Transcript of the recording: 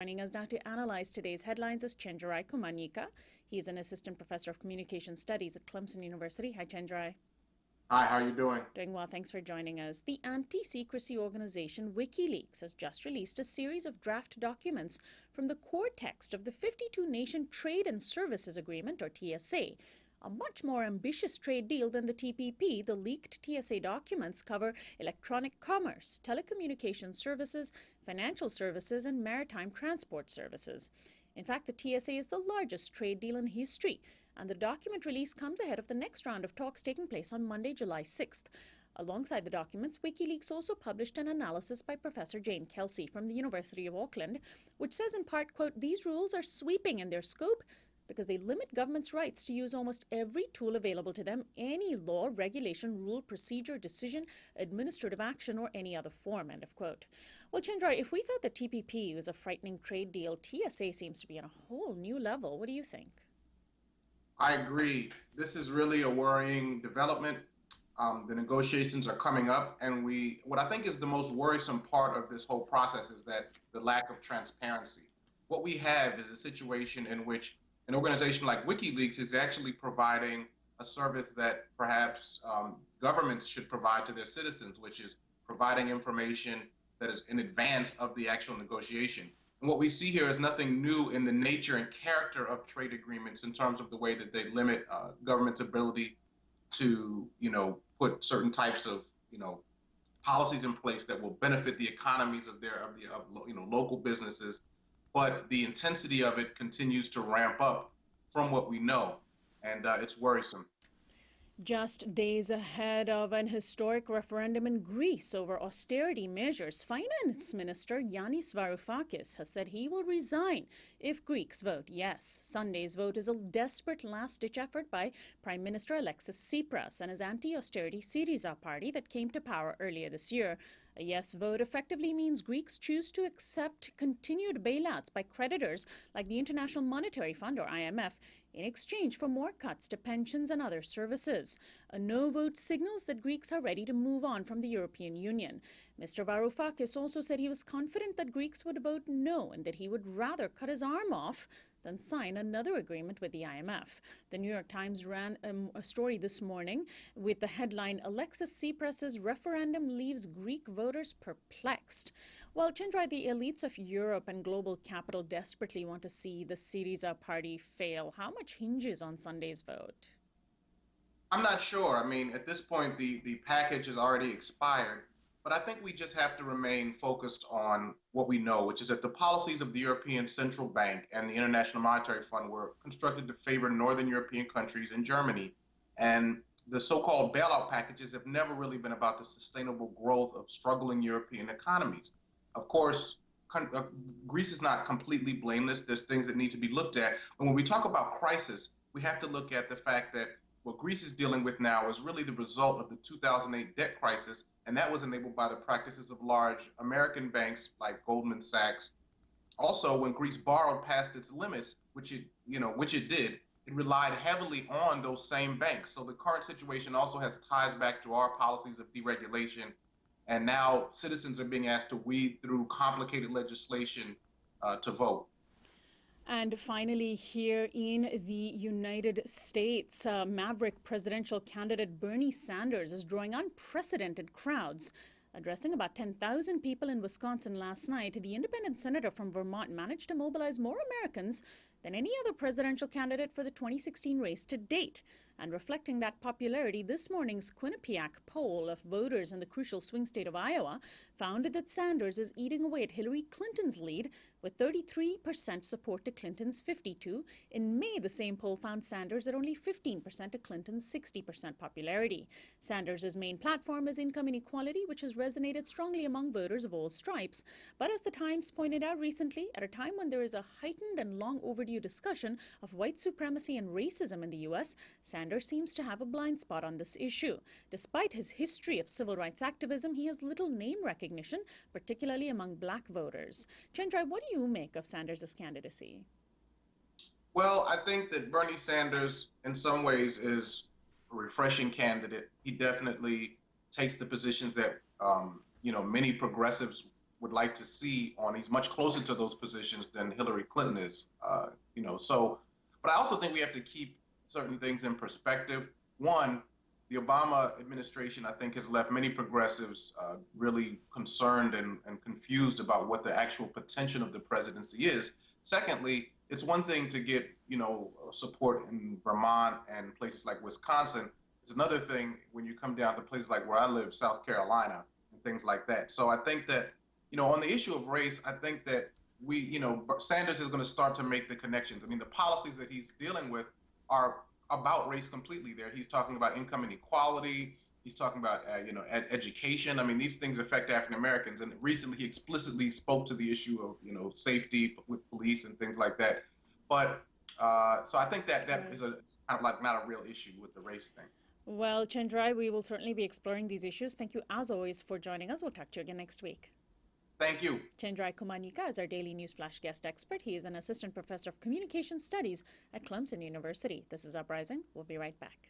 Joining us now to analyze today's headlines is Chenjerai Kumanyika. He's an assistant professor of communication studies at Clemson University. Hi, Chenjerai. Hi, how are you doing? Doing well, thanks for joining us. The anti-secrecy organization WikiLeaks has just released a series of draft documents from the core text of the 52-nation Trade and Services Agreement, or TSA. A much more ambitious trade deal than the TPP, the leaked TSA documents cover electronic commerce, telecommunications services, financial services, and maritime transport services. In fact, the TSA is the largest trade deal in history, and the document release comes ahead of the next round of talks taking place on Monday, July 6th. Alongside the documents, WikiLeaks also published an analysis by Professor Jane Kelsey from the University of Auckland, which says in part, quote, "These rules are sweeping in their scope because they limit governments' rights to use almost every tool available to them, any law, regulation, rule, procedure, decision, administrative action, or any other form," end of quote. Well, Chandra, if we thought the TPP was a frightening trade deal, TSA seems to be on a whole new level. What do you think? I agree. This is really a worrying development. The negotiations are coming up, and what I think is the most worrisome part of this whole process is that the lack of transparency. What we have is a situation in which an organization like WikiLeaks is actually providing a service that perhaps governments should provide to their citizens, which is providing information that is in advance of the actual negotiation. And what we see here is nothing new in the nature and character of trade agreements in terms of the way that they limit government's ability to, put certain types of, policies in place that will benefit the economies of local businesses. But the intensity of it continues to ramp up from what we know, and it's worrisome. Just days ahead of an historic referendum in Greece over austerity measures, Finance Minister Yanis Varoufakis has said he will resign if Greeks vote yes. Sunday's vote is a desperate last-ditch effort by Prime Minister Alexis Tsipras and his anti-austerity Syriza party that came to power earlier this year. A yes vote effectively means Greeks choose to accept continued bailouts by creditors like the International Monetary Fund, or IMF, in exchange for more cuts to pensions and other services. A no vote signals that Greeks are ready to move on from the European Union. Mr. Varoufakis also said he was confident that Greeks would vote no and that he would rather cut his arm off than sign another agreement with the IMF. The New York Times ran a story this morning with the headline, "Alexis Tsipras' referendum leaves Greek voters perplexed." While Chandra, the elites of Europe and global capital desperately want to see the Syriza party fail, how much hinges on Sunday's vote? I'm not sure. I mean, at this point, the package has already expired, but I think we just have to remain focused on what we know, which is that the policies of the European Central Bank and the International Monetary Fund were constructed to favor Northern European countries and Germany. And the so-called bailout packages have never really been about the sustainable growth of struggling European economies. Of course, Greece is not completely blameless. There's things that need to be looked at. And when we talk about crisis, we have to look at the fact that what Greece is dealing with now is really the result of the 2008 debt crisis, and that was enabled by the practices of large American banks like Goldman Sachs. Also, when Greece borrowed past its limits, which it did, it relied heavily on those same banks. So the current situation also has ties back to our policies of deregulation, and now citizens are being asked to weed through complicated legislation to vote. And finally, here in the United States, maverick presidential candidate Bernie Sanders is drawing unprecedented crowds. Addressing about 10,000 people in Wisconsin last night, the independent senator from Vermont managed to mobilize more Americans than any other presidential candidate for the 2016 race to date. And reflecting that popularity, this morning's Quinnipiac poll of voters in the crucial swing state of Iowa found that Sanders is eating away at Hillary Clinton's lead with 33% support to Clinton's 52%. In May, the same poll found Sanders at only 15% to Clinton's 60% popularity. Sanders' main platform is income inequality, which has resonated strongly among voters of all stripes. But as the Times pointed out recently, at a time when there is a heightened and long overdue discussion of white supremacy and racism in the U.S., Sanders seems to have a blind spot on this issue. Despite his history of civil rights activism, he has little name recognition, particularly among black voters. Chandra, what do you make of Sanders' candidacy? Well, I think that Bernie Sanders, in some ways, is a refreshing candidate. He definitely takes the positions that many progressives would like to see on. He's much closer to those positions than Hillary Clinton is. So, but I also think we have to keep certain things in perspective. One, the Obama administration, I think, has left many progressives really concerned and confused about what the actual potential of the presidency is. Secondly, it's one thing to get, support in Vermont and places like Wisconsin. It's another thing when you come down to places like where I live, South Carolina, and things like that. So I think that, on the issue of race, I think that Sanders is going to start to make the connections. I mean, the policies that he's dealing with are about race completely there. He's talking about income inequality. He's talking about, education. I mean, these things affect African Americans. And recently he explicitly spoke to the issue of, safety with police and things like that. But so I think that is a kind of like not a real issue with the race thing. Well, Chenjerai, we will certainly be exploring these issues. Thank you, as always, for joining us. We'll talk to you again next week. Thank you. Chenjerai Kumanyika is our daily Newsflash guest expert. He is an assistant professor of communication studies at Clemson University. This is Uprising. We'll be right back.